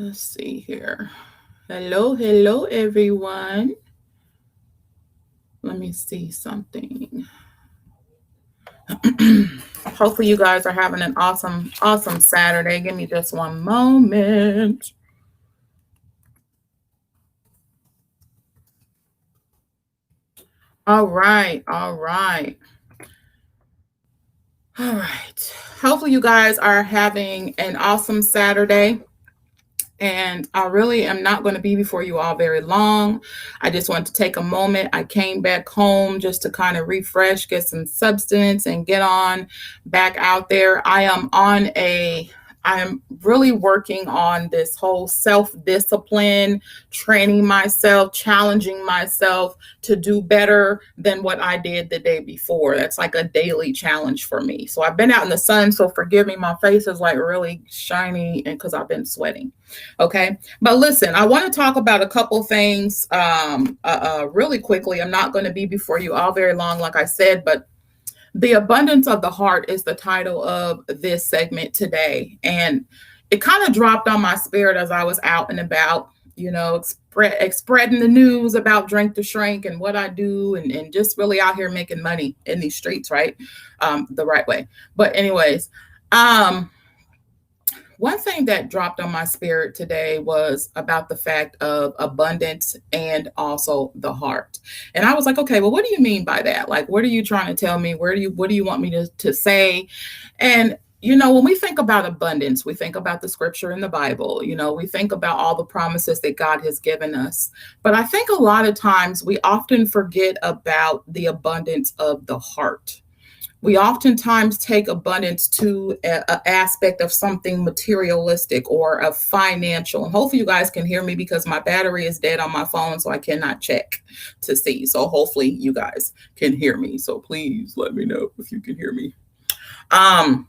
Let's see here. Hello, hello, everyone. Let me see something. Hopefully, you guys are having an awesome Saturday. Give me just one moment. All right, all right, all right. Hopefully, you guys are having an awesome Saturday. And I really am not going to be before you all very long. I just want to take a moment. I came back home just to kind of refresh, get some substance, and get on back out there. I am really working on this whole self discipline, training myself, challenging myself to do better than what I did the day before. That's like a daily challenge for me. So I've been out in the sun, so forgive me, my face is like really shiny and because I've been sweating. Okay. But listen, I want to talk about a couple things really quickly. I'm not going to be before you all very long, like I said, but the abundance of the heart is the title of this segment today. And it kind of dropped on my spirit as I was out and about, spreading the news about Drink to Shrink and what I do, and just really out here making money in these streets, right? The right way. But, anyways, um, one thing that dropped on my spirit today was about the fact of abundance and also the heart. And I was like, okay, well, what do you mean by that? Like, what are you trying to tell me? What do you want me to say? And when we think about abundance, we think about the scripture in the Bible, we think about all the promises that God has given us. But I think a lot of times we often forget about the abundance of the heart. We oftentimes take abundance to an aspect of something materialistic or of financial. And hopefully you guys can hear me because my battery is dead on my phone, so I cannot check to see. So hopefully you guys can hear me. So please let me know if you can hear me. Um,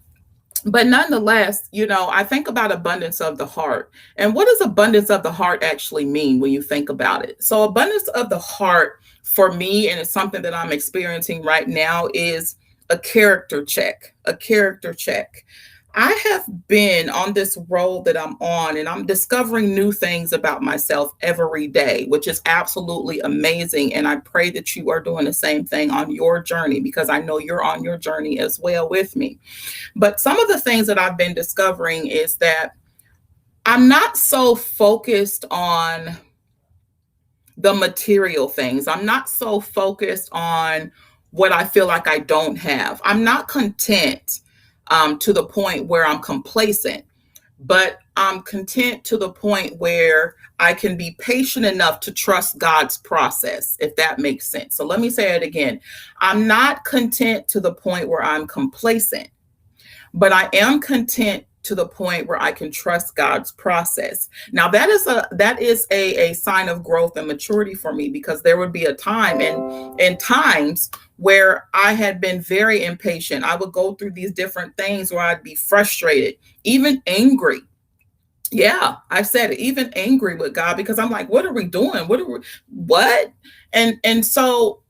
but nonetheless, I think about abundance of the heart. And what does abundance of the heart actually mean when you think about it? So abundance of the heart for me, and it's something that I'm experiencing right now, is a character check, a character check. I have been on this road that I'm on, and I'm discovering new things about myself every day, which is absolutely amazing. And I pray that you are doing the same thing on your journey, because I know you're on your journey as well with me. But some of the things that I've been discovering is that I'm not so focused on the material things. I'm not so focused on what I feel like I don't have. I'm not content to the point where I'm complacent, but I'm content to the point where I can be patient enough to trust God's process, if that makes sense. So let me say it again. I'm not content to the point where I'm complacent, but I am content to the point where I can trust God's process. Now that is a sign of growth and maturity for me, because there would be a time and times where I had been very impatient. I would go through these different things where I'd be frustrated, even angry. Yeah, I've said it, even angry with God, because I'm like, what are we doing? What? And so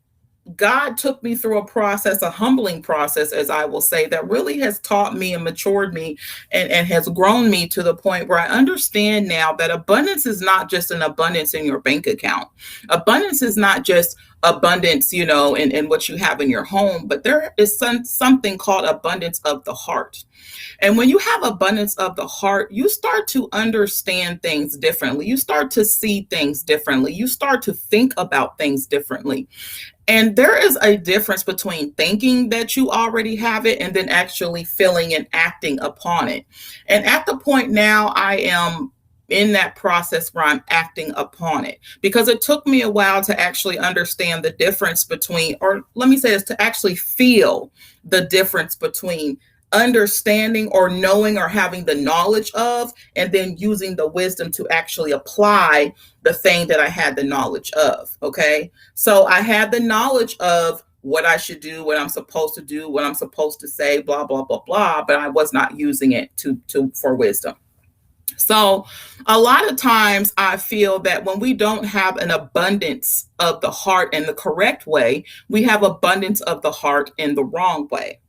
God took me through a process, a humbling process, as I will say, that really has taught me and matured me, and has grown me to the point where I understand now that abundance is not just an abundance in your bank account. Abundance is not just abundance, in what you have in your home, but there is something called abundance of the heart. And when you have abundance of the heart, you start to understand things differently. You start to see things differently. You start to think about things differently. And there is a difference between thinking that you already have it and then actually feeling and acting upon it. And at the point now, I am in that process where I'm acting upon it, because it took me a while to actually understand the difference between, or let me say this, to actually feel the difference between understanding or knowing or having the knowledge of, and then using the wisdom to actually apply the thing that I had the knowledge of. Okay. So I had the knowledge of what I should do, what I'm supposed to do, what I'm supposed to say, blah, blah, blah, blah, but I was not using it for wisdom. So a lot of times I feel that when we don't have an abundance of the heart in the correct way, we have abundance of the heart in the wrong way.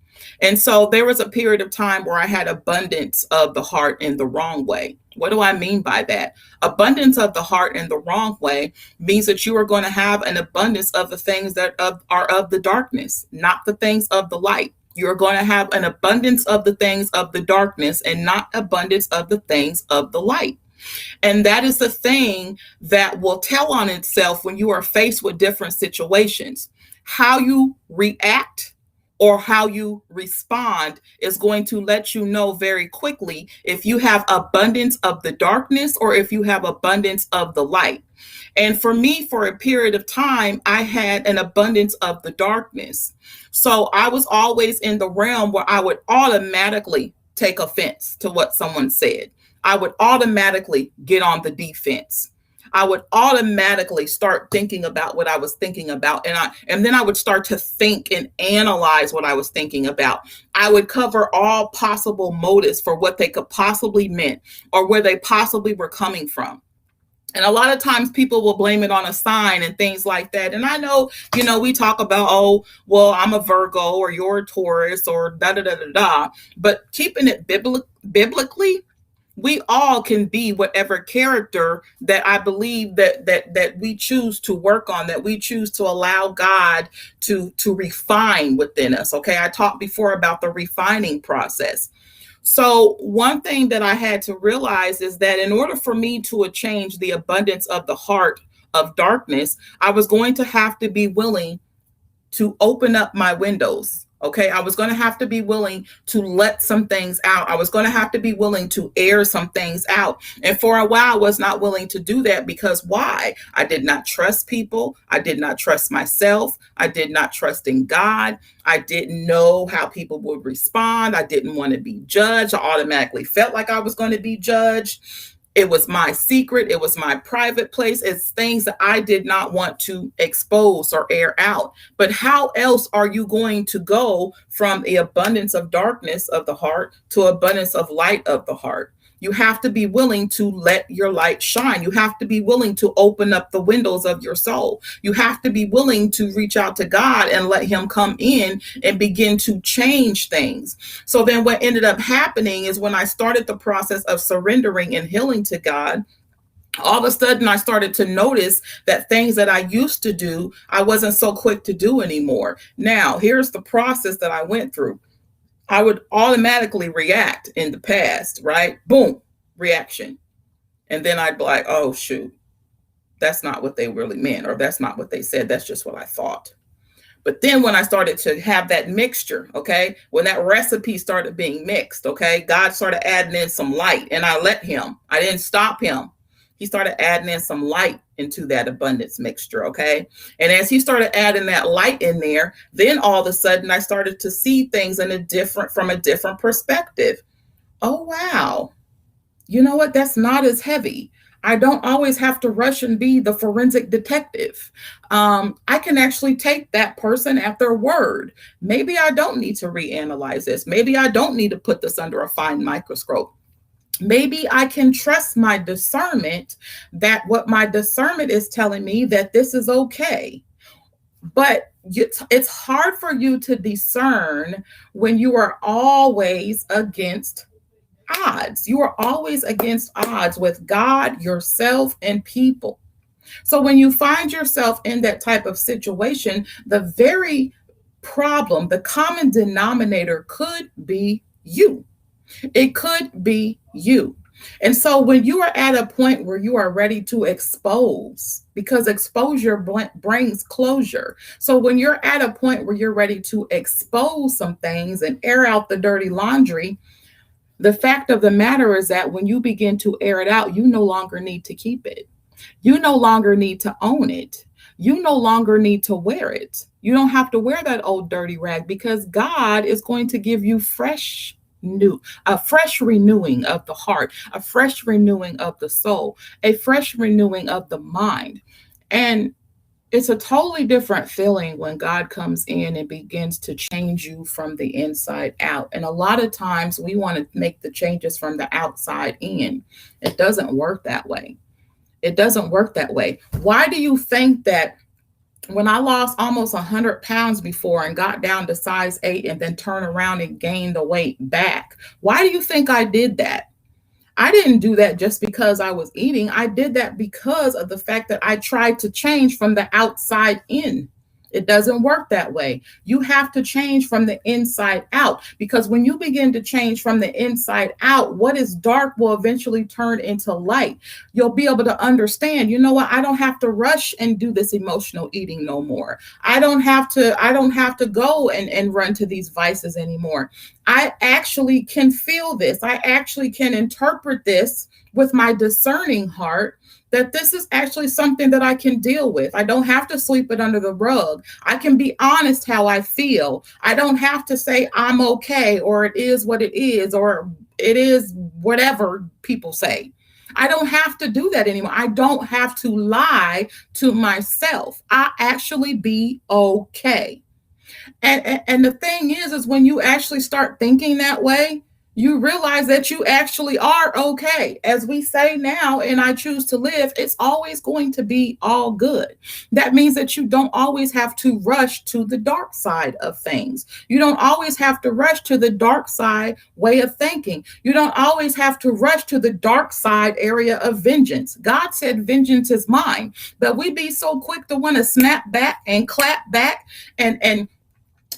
And so there was a period of time where I had abundance of the heart in the wrong way. What do I mean by that? Abundance of the heart in the wrong way means that you are going to have an abundance of the things that are of the darkness, not the things of the light. You're going to have an abundance of the things of the darkness and not abundance of the things of the light. And that is the thing that will tell on itself when you are faced with different situations. How you react or how you respond is going to let you know very quickly if you have abundance of the darkness or if you have abundance of the light. And for me, for a period of time, I had an abundance of the darkness. So I was always in the realm where I would automatically take offense to what someone said. I would automatically get on the defense. I would automatically start thinking about what I was thinking about. And then I would start to think and analyze what I was thinking about. I would cover all possible motives for what they could possibly meant or where they possibly were coming from. And a lot of times people will blame it on a sign and things like that. And I know, we talk about, oh, well, I'm a Virgo or you're a Taurus or da da da da da. But keeping it biblically, we all can be whatever character that I believe that we choose to work on, that we choose to allow God to refine within us. Okay, I talked before about the refining process. So one thing that I had to realize is that in order for me to change the abundance of the heart of darkness, I was going to have to be willing to open up my windows. Okay, I was going to have to be willing to let some things out. I was going to have to be willing to air some things out. And for a while, I was not willing to do that because why? I did not trust people. I did not trust myself. I did not trust in God. I didn't know how people would respond. I didn't want to be judged. I automatically felt like I was going to be judged. It was my secret. It was my private place. It's things that I did not want to expose or air out. But how else are you going to go from the abundance of darkness of the heart to abundance of light of the heart? You have to be willing to let your light shine. You have to be willing to open up the windows of your soul. You have to be willing to reach out to God and let him come in and begin to change things. So then what ended up happening is when I started the process of surrendering and healing to God, all of a sudden I started to notice that things that I used to do, I wasn't so quick to do anymore. Now, here's the process that I went through. I would automatically react in the past, right? Boom, reaction. And then I'd be like, oh, shoot, that's not what they really meant, or that's not what they said. That's just what I thought. But then when I started to have that mixture, okay, when that recipe started being mixed, okay, God started adding in some light and I let him. I didn't stop him. He started adding in some light into that abundance mixture, okay? And as he started adding that light in there, then all of a sudden I started to see things from a different perspective. Oh, wow. You know what? That's not as heavy. I don't always have to rush and be the forensic detective. I can actually take that person at their word. Maybe I don't need to reanalyze this. Maybe I don't need to put this under a fine microscope. Maybe I can trust my discernment, that what my discernment is telling me that this is okay. But it's hard for you to discern when you are always against odds. You are always against odds with God, yourself, and people. So when you find yourself in that type of situation, the very problem, the common denominator could be you. It could be you. And so when you are at a point where you are ready to expose, because exposure brings closure. So when you're at a point where you're ready to expose some things and air out the dirty laundry, the fact of the matter is that when you begin to air it out, you no longer need to keep it. You no longer need to own it. You no longer need to wear it. You don't have to wear that old dirty rag because God is going to give you a fresh renewing of the heart, a fresh renewing of the soul, a fresh renewing of the mind. And it's a totally different feeling when God comes in and begins to change you from the inside out. And a lot of times we want to make the changes from the outside in. It doesn't work that way. It doesn't work that way. Why do you think that When I lost almost 100 pounds before and got down to size 8 and then turn around and gain the weight back, why do you think I did that? I didn't do that just because I was eating. I did that because of the fact that I tried to change from the outside in. It doesn't work that way. You have to change from the inside out, because when you begin to change from the inside out, what is dark will eventually turn into light. You'll be able to understand, you know what? I don't have to rush and do this emotional eating no more. I don't have to go and run to these vices anymore. I actually can feel this. I actually can interpret this with my discerning heart, that this is actually something that I can deal with. I don't have to sweep it under the rug. I can be honest how I feel. I don't have to say I'm okay, or it is what it is, or it is whatever people say. I don't have to do that anymore. I don't have to lie to myself. I actually be okay. And the thing is when you actually start thinking that way, you realize that you actually are okay. As we say now, and I choose to live, it's always going to be all good. That means that you don't always have to rush to the dark side of things. You don't always have to rush to the dark side way of thinking. You don't always have to rush to the dark side area of vengeance. God said, vengeance is mine. But we be so quick to want to snap back and clap back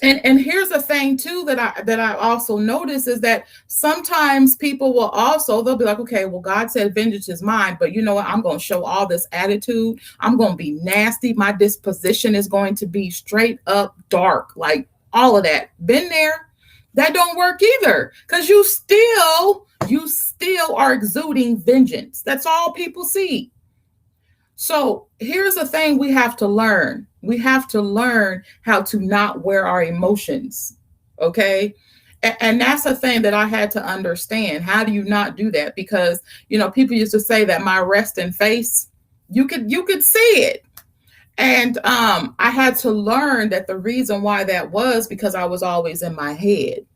and here's the thing too that I also notice is that sometimes people will also, they'll be like, okay, well, God said vengeance is mine, but you know what? I'm going to show all this attitude. I'm going to be nasty. My disposition is going to be straight up dark, like all of that. Been there. That don't work either, because you still are exuding vengeance. That's all people see. So here's the thing we have to learn. We have to learn how to not wear our emotions. Okay. And that's the thing that I had to understand. How do you not do that? Because, people used to say that my resting face, you could see it. And I had to learn that the reason why that was because I was always in my head.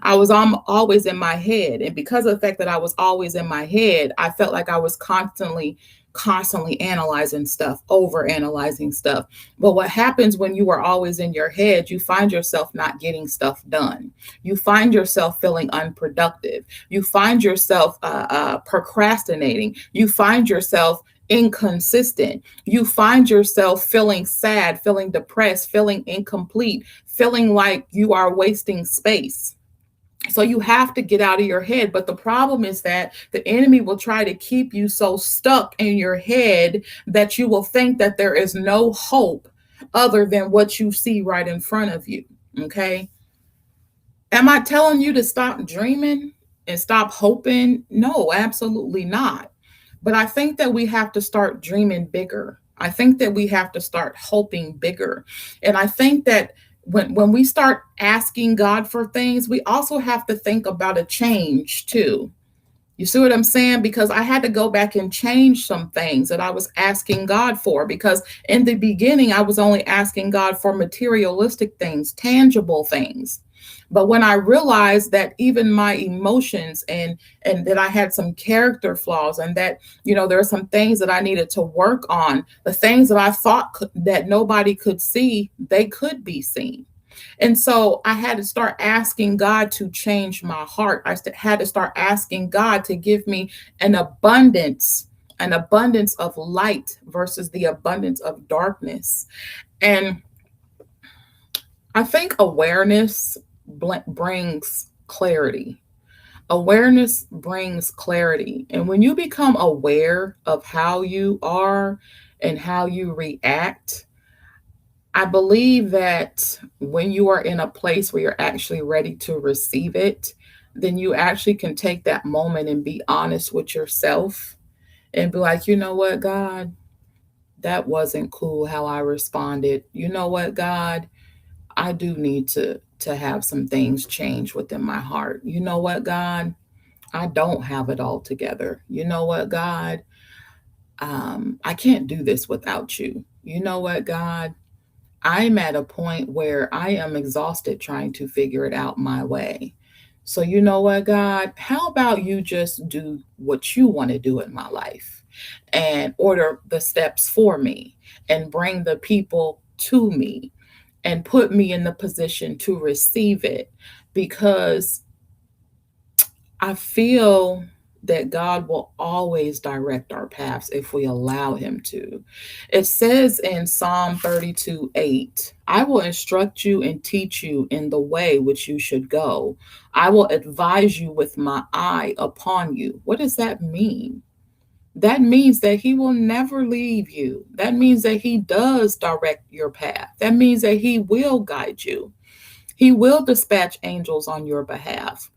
I was always in my head. And because of the fact that I was always in my head, I felt like I was constantly analyzing stuff, over analyzing stuff. But what happens when you are always in your head, you find yourself not getting stuff done. You find yourself feeling unproductive. You find yourself procrastinating. You find yourself inconsistent. You find yourself feeling sad, feeling depressed, feeling incomplete, feeling like you are wasting space. So you have to get out of your head. But the problem is that the enemy will try to keep you so stuck in your head that you will think that there is no hope other than what you see right in front of you. Okay. Am I telling you to stop dreaming and stop hoping? No, absolutely not. But I think that we have to start dreaming bigger. I think that we have to start hoping bigger. And I think that when we start asking God for things, we also have to think about a change too. You see what I'm saying? Because I had to go back and change some things that I was asking God for. Because in the beginning, I was only asking God for materialistic things, tangible things. But when I realized that even my emotions and that I had some character flaws, and that there are some things that I needed to work on, the things that I thought that nobody could see, they could be seen. And so I had to start asking God to change my heart. Had to start asking God to give me an abundance of light versus the abundance of darkness. And I think awareness brings clarity. Awareness brings clarity. And when you become aware of how you are and how you react, I believe that when you are in a place where you're actually ready to receive it, then you actually can take that moment and be honest with yourself and be like, you know what, God, that wasn't cool how I responded. You know what, God, I do need to have some things change within my heart. You know what, God, I don't have it all together. You know what, God, I can't do this without you. You know what, God, I'm at a point where I am exhausted trying to figure it out my way. So, you know what, God, how about you just do what you want to do in my life and order the steps for me and bring the people to me and put me in the position to receive it, because I feel that God will always direct our paths if we allow Him to. It says in Psalm 32:8, I will instruct you and teach you in the way which you should go. I will advise you with my eye upon you. What does that mean? That means that He will never leave you. That means that He does direct your path. That means that He will guide you. He will dispatch angels on your behalf.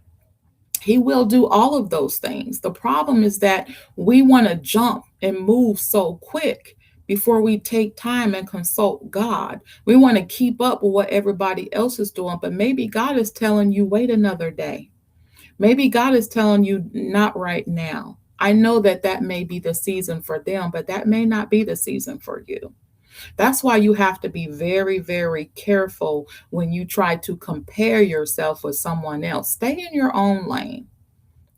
He will do all of those things. The problem is that we want to jump and move so quick before we take time and consult God. We want to keep up with what everybody else is doing, but maybe God is telling you, wait another day. Maybe God is telling you, not right now. I know that that may be the season for them, but that may not be the season for you. That's why you have to be very, very careful when you try to compare yourself with someone else. Stay in your own lane.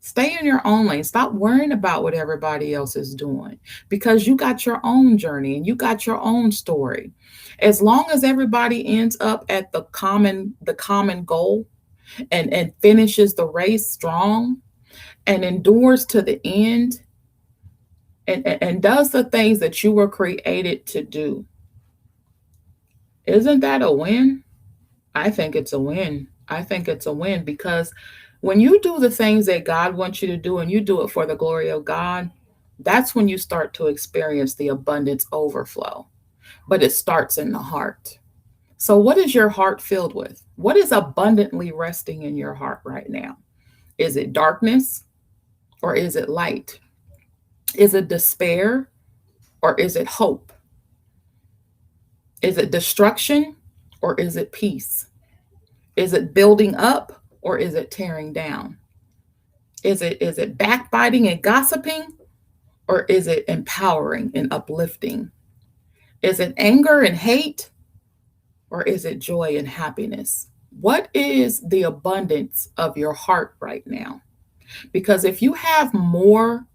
Stay in your own lane. Stop worrying about what everybody else is doing, because you got your own journey and you got your own story. As long as everybody ends up at the common goal and finishes the race strong and endures to the end, and does the things that you were created to do, isn't that a win? I think it's a win. I think it's a win, because when you do the things that God wants you to do and you do it for the glory of God, that's when you start to experience the abundance overflow. But it starts in the heart. So, what is your heart filled with? What is abundantly resting in your heart right now? Is it darkness or is it light? Is it despair or is it hope? Is it destruction or is it peace? Is it building up or is it tearing down? Is it backbiting and gossiping or is it empowering and uplifting? Is it anger and hate or is it joy and happiness? What is the abundance of your heart right now? Because if you have more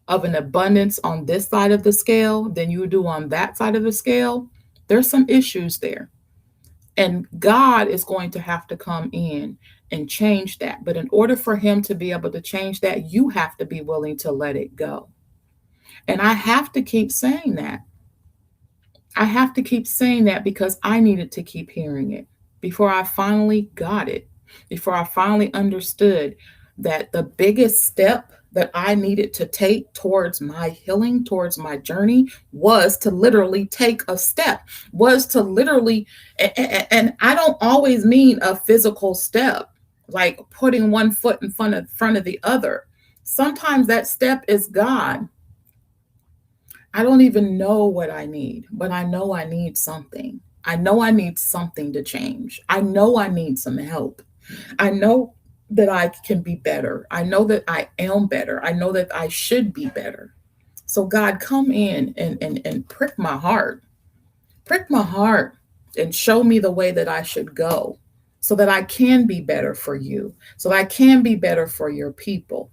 of an abundance on this side of the scale than you do on that side of the scale, there's some issues there. And God is going to have to come in and change that. But in order for Him to be able to change that, you have to be willing to let it go. And I have to keep saying that. I have to keep saying that because I needed to keep hearing it before I finally got it, before I finally understood that the biggest step that I needed to take towards my healing, towards my journey, was to literally take a step, was to literally, and I don't always mean a physical step, like putting one foot in front of the other. Sometimes that step is God. I don't even know what I need, but I know I need something. I know I need something to change. I know I need some help. I know that I can be better. I know that I am better. I know that I should be better. So, God, come in and prick my heart, and show me the way that I should go so that I can be better for you, so that I can be better for your people.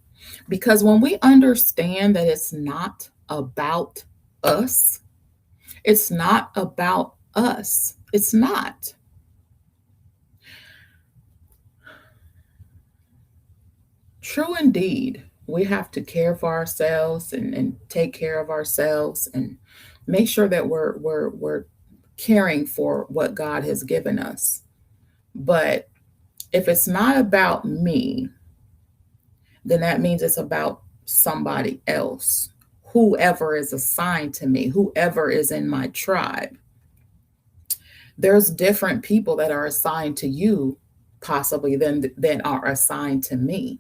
Because when we understand that it's not about us, it's not about us. It's not. True indeed. We have to care for ourselves and take care of ourselves and make sure that we're caring for what God has given us. But if it's not about me, then that means it's about somebody else, whoever is assigned to me, whoever is in my tribe. There's different people that are assigned to you possibly than are assigned to me.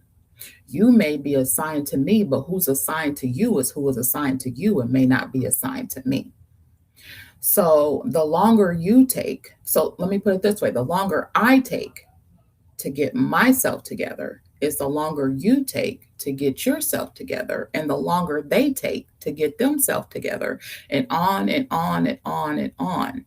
You may be assigned to me, but who's assigned to you is who is assigned to you and may not be assigned to me. So the longer you take, so let me put it this way, the longer I take to get myself together is the longer you take to get yourself together, and the longer they take to get themselves together, and on and on and on and on.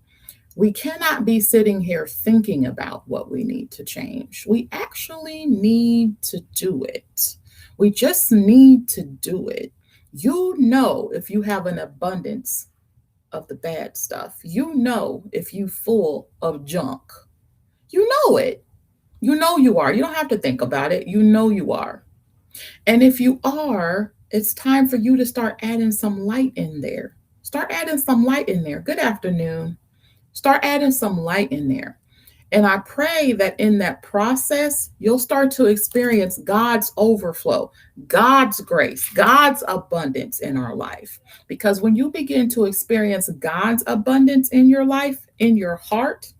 We cannot be sitting here thinking about what we need to change. We actually need to do it. We just need to do it. You know, if you have an abundance of the bad stuff. You know if you full of junk. You know it. You know you are. You don't have to think about it. You know you are. And if you are, it's time for you to start adding some light in there. Start adding some light in there. Good afternoon. Start adding some light in there. And I pray that in that process, you'll start to experience God's overflow, God's grace, God's abundance in our life. Because when you begin to experience God's abundance in your life, in your heart,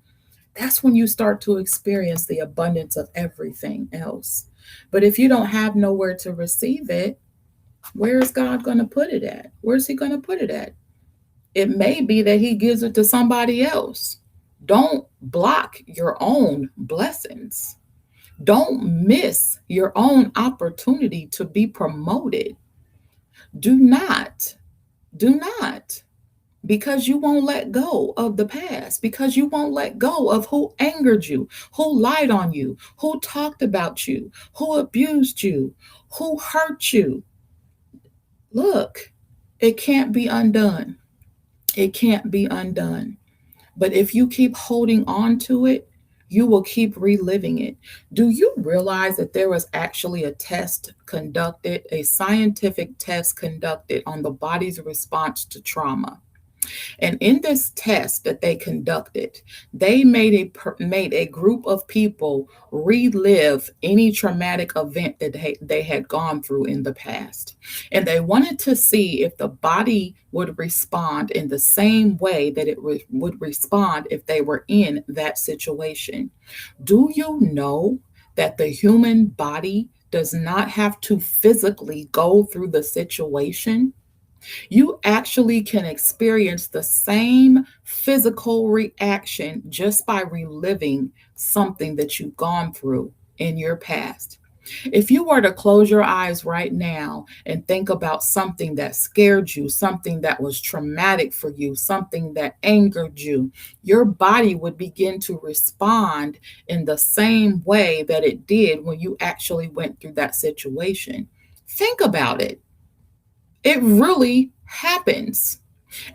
that's when you start to experience the abundance of everything else. But if you don't have nowhere to receive it, where is God going to put it at? Where's He going to put it at? It may be that He gives it to somebody else. Don't block your own blessings. Don't miss your own opportunity to be promoted. Do not, do not, because you won't let go of the past, because you won't let go of who angered you, who lied on you, who talked about you, who abused you, who hurt you. Look, it can't be undone. It can't be undone. But if you keep holding on to it, you will keep reliving it. Do you realize that there was actually a test conducted, a scientific test conducted on the body's response to trauma? And in this test that they conducted, they made a group of people relive any traumatic event that they had gone through in the past. And they wanted to see if the body would respond in the same way that it would respond if they were in that situation. Do you know that the human body does not have to physically go through the situation? You actually can experience the same physical reaction just by reliving something that you've gone through in your past. If you were to close your eyes right now and think about something that scared you, something that was traumatic for you, something that angered you, your body would begin to respond in the same way that it did when you actually went through that situation. Think about it. It really happens.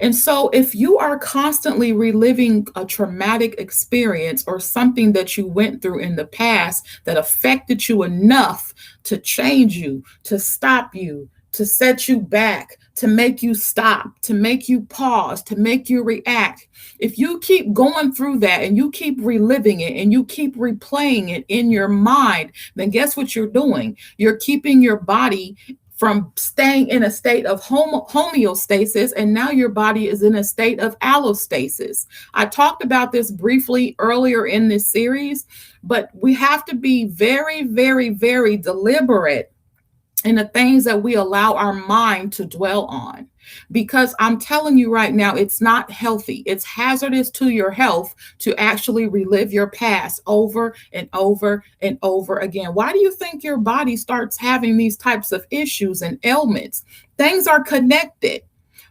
And so, if you are constantly reliving a traumatic experience or something that you went through in the past that affected you enough to change you, to stop you, to set you back, to make you stop, to make you pause, to make you react, if you keep going through that and you keep reliving it and you keep replaying it in your mind, then guess what you're doing? You're keeping your body from staying in a state of homeostasis, and now your body is in a state of allostasis. I talked about this briefly earlier in this series, but we have to be very, very, very deliberate in the things that we allow our mind to dwell on. Because I'm telling you right now, it's not healthy. It's hazardous to your health to actually relive your past over and over and over again. Why do you think your body starts having these types of issues and ailments? Things are connected.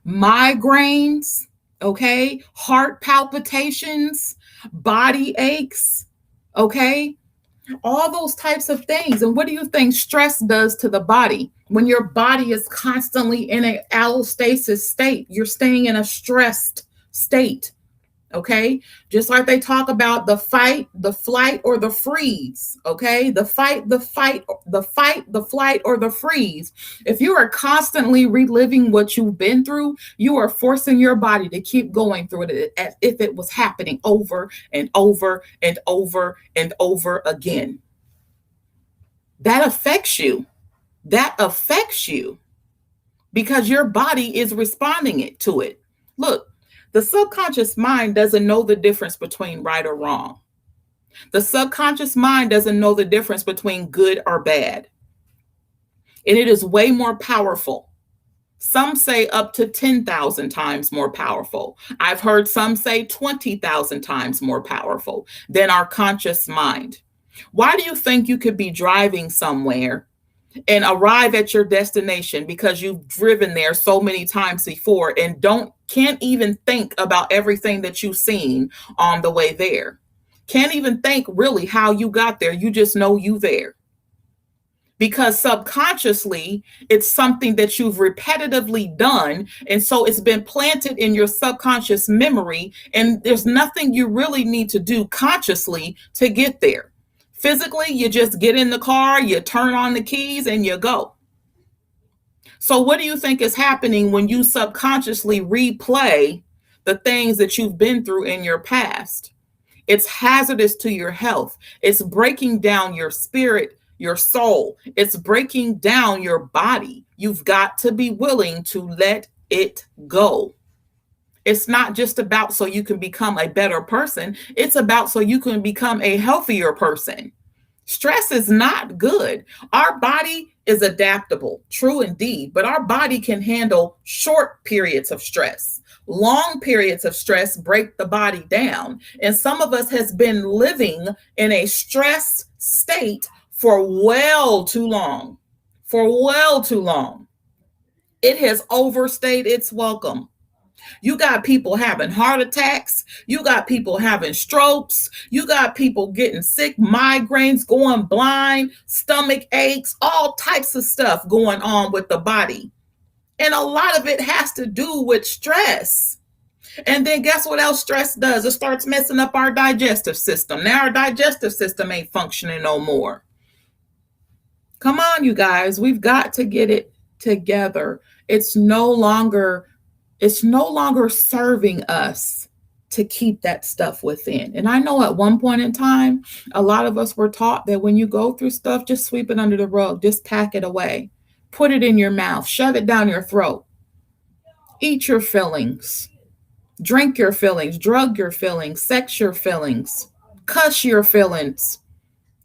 Migraines, okay, heart palpitations, body aches, okay, all those types of things. And what do you think stress does to the body? When your body is constantly in an allostasis state, you're staying in a stressed state. Okay, just like they talk about the fight, the flight, or the freeze. Okay, the fight, the fight, the fight, the flight, or the freeze. If you are constantly reliving what you've been through, you are forcing your body to keep going through it as if it was happening over and over and over and over again. That affects you. That affects you because your body is responding to it. Look, the subconscious mind doesn't know the difference between right or wrong. The subconscious mind doesn't know the difference between good or bad. And it is way more powerful. Some say up to 10,000 times more powerful. I've heard some say 20,000 times more powerful than our conscious mind. Why do you think you could be driving somewhere and arrive at your destination because you've driven there so many times before and can't even think about everything that you've seen on the way there? Can't even think really how you got there. You just know you there. because subconsciously it's something that you've repetitively done, and so it's been planted in your subconscious memory, and there's nothing you really need to do consciously to get there. Physically, you just get in the car, you turn on the keys, and you go. So what do you think is happening when you subconsciously replay the things that you've been through in your past? It's hazardous to your health. It's breaking down your spirit, your soul. It's breaking down your body. You've got to be willing to let it go. It's not just about so you can become a better person. It's about so you can become a healthier person. Stress is not good. Our body is adaptable, true indeed, but our body can handle short periods of stress. Long periods of stress break the body down. And some of us has been living in a stress state for well too long. For well too long. It has overstayed its welcome. You got people having heart attacks. You got people having strokes. You got people getting sick, migraines, going blind, stomach aches, all types of stuff going on with the body. And a lot of it has to do with stress. And then guess what else stress does? It starts messing up our digestive system. Now our digestive system ain't functioning no more. Come on, you guys. We've got to get it together. It's no longer serving us to keep that stuff within. And I know at one point in time, a lot of us were taught that when you go through stuff, just sweep it under the rug, just pack it away, put it in your mouth, shove it down your throat, eat your feelings, drink your feelings, drug your feelings, sex your feelings, cuss your feelings,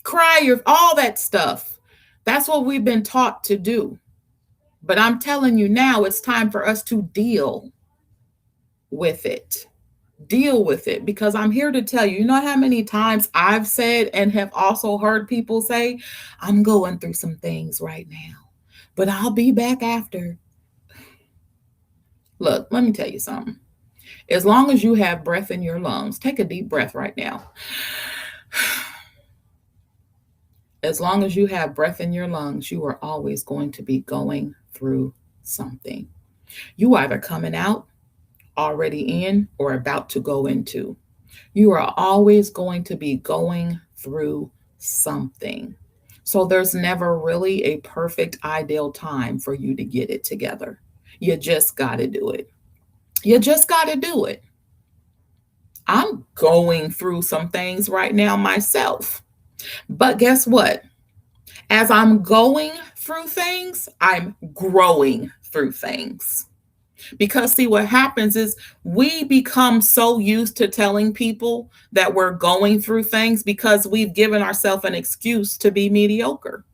cry all that stuff. That's what we've been taught to do. But I'm telling you now, it's time for us to deal with it. Deal with it, because I'm here to tell you, you know how many times I've said and have also heard people say, I'm going through some things right now, but I'll be back after. Look, let me tell you something. As long as you have breath in your lungs, take a deep breath right now. As long as you have breath in your lungs, you are always going to be going through something. You either coming out, already in, or about to go into. You are always going to be going through something. So there's never really a perfect, ideal time for you to get it together. You just got to do it. You just got to do it. I'm going through some things right now myself. But guess what? As I'm going through things, I'm growing through things. Because see, what happens is we become so used to telling people that we're going through things because we've given ourselves an excuse to be mediocre.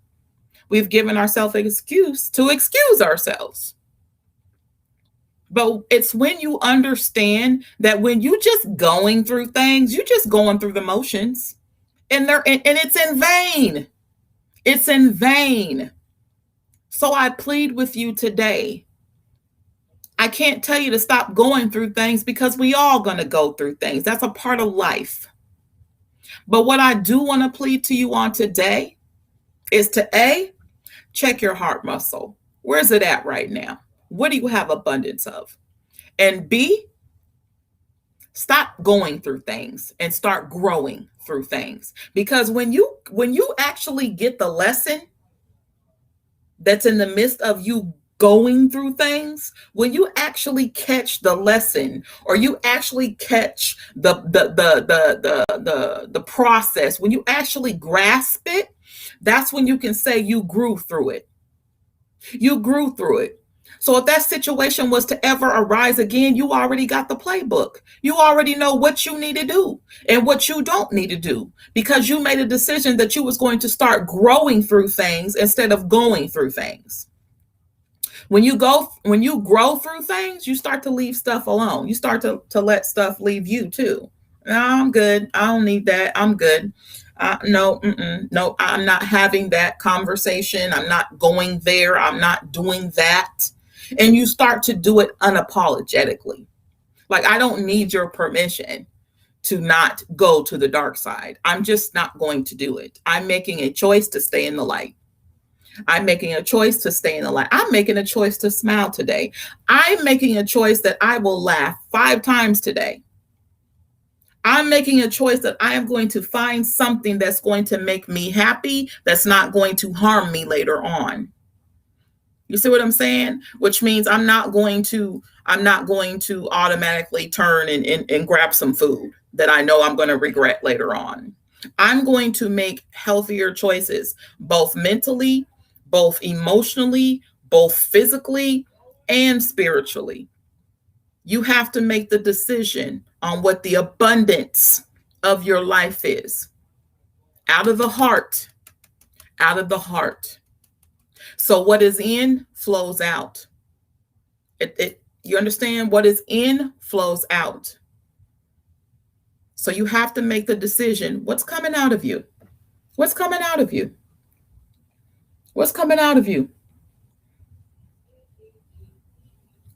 We've given ourselves an excuse to excuse ourselves. But it's when you understand that when you just going through things, you're just going through the motions, and it's in vain. It's in vain. So I plead with you today. I can't tell you to stop going through things because we all going to go through things. That's a part of life. But what I do want to plead to you on today is to A, check your heart muscle. Where's it at right now? What do you have abundance of? And B, stop going through things and start growing through things. Because when you actually get the lesson that's in the midst of you going through things, when you actually catch the lesson, or you actually catch the process, when you actually grasp it, that's when you can say you grew through it. You grew through it. So if that situation was to ever arise again, you already got the playbook. You already know what you need to do and what you don't need to do, because you made a decision that you was going to start growing through things instead of going through things. When you grow through things, you start to leave stuff alone. You start to let stuff leave you too. No, I'm good. I don't need that. I'm good. No, I'm not having that conversation. I'm not going there. I'm not doing that. And you start to do it unapologetically. Like, I don't need your permission to not go to the dark side. I'm just not going to do it. I'm making a choice to stay in the light. I'm making a choice to stay in the light. I'm making a choice to smile today. I'm making a choice that I will laugh 5 times today. I'm making a choice that I am going to find something that's going to make me happy, that's not going to harm me later on. You see what I'm saying? Which means I'm not going to automatically turn and grab some food that I know I'm going to regret later on. I'm going to make healthier choices, both mentally, both emotionally, both physically, and spiritually. You have to make the decision on what the abundance of your life is. Out of the heart, out of the heart. So what is in flows out. You understand? What is in flows out. So you have to make the decision. What's coming out of you? What's coming out of you? What's coming out of you?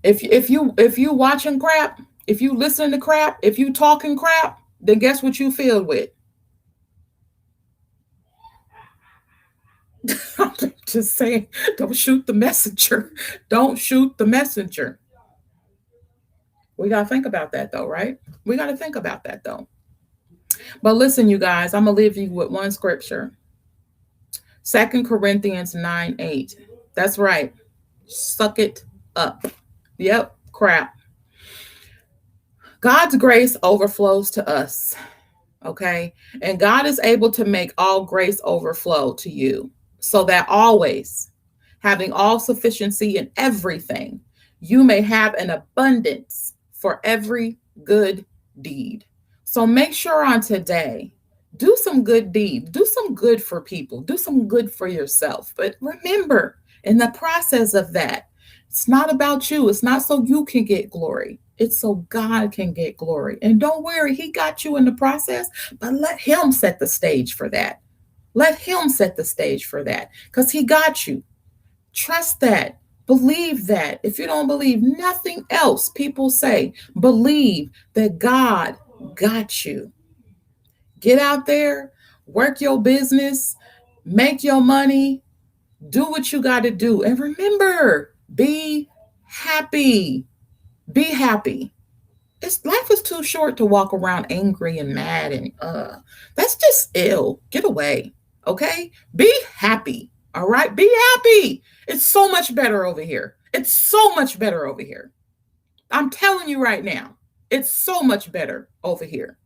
If you watching crap, if you listening to crap, if you talking crap, then guess what you filled with? I'm just saying, don't shoot the messenger. Don't shoot the messenger. We got to think about that though, right? We got to think about that though. But listen, you guys, I'm going to leave you with one scripture. 2 Corinthians 9:8. That's right. Suck it up. Yep, crap. God's grace overflows to us. Okay. And God is able to make all grace overflow to you so that always, having all sufficiency in everything, you may have an abundance for every good deed. So make sure on today, do some good deeds, do some good for people, do some good for yourself. But remember, in the process of that, it's not about you. It's not so you can get glory. It's so God can get glory. And don't worry, He got you in the process, but let Him set the stage for that. Let Him set the stage for that because He got you. Trust that. Believe that. If you don't believe nothing else, people say, believe that God got you. Get out there, work your business, make your money, do what you got to do. And remember, be happy. Be happy. Life is too short to walk around angry and mad and that's just ill. Get away. Okay? Be happy. All right? Be happy. It's so much better over here. It's so much better over here. I'm telling you right now. It's so much better over here.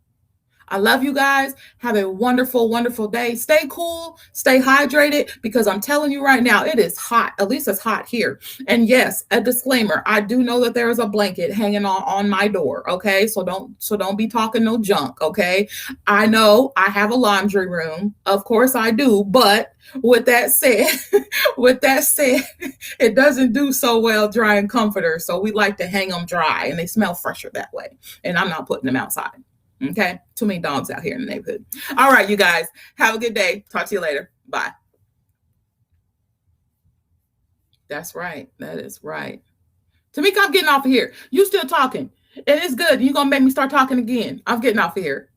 I love you guys. Have a wonderful, wonderful day. Stay cool, stay hydrated, because I'm telling you right now, it is hot. At least it's hot here. And yes, a disclaimer, I do know that there is a blanket hanging on my door. Okay. So don't be talking no junk. Okay. I know I have a laundry room. Of course I do. But with that said, it doesn't do so well drying comforters. So we like to hang them dry and they smell fresher that way. And I'm not putting them outside. Okay. Too many dogs out here in the neighborhood. All right, you guys. Have a good day. Talk to you later. Bye. That's right. That is right. Tamika, I'm getting off of here. You still talking. And it's good. You're going to make me start talking again. I'm getting off of here.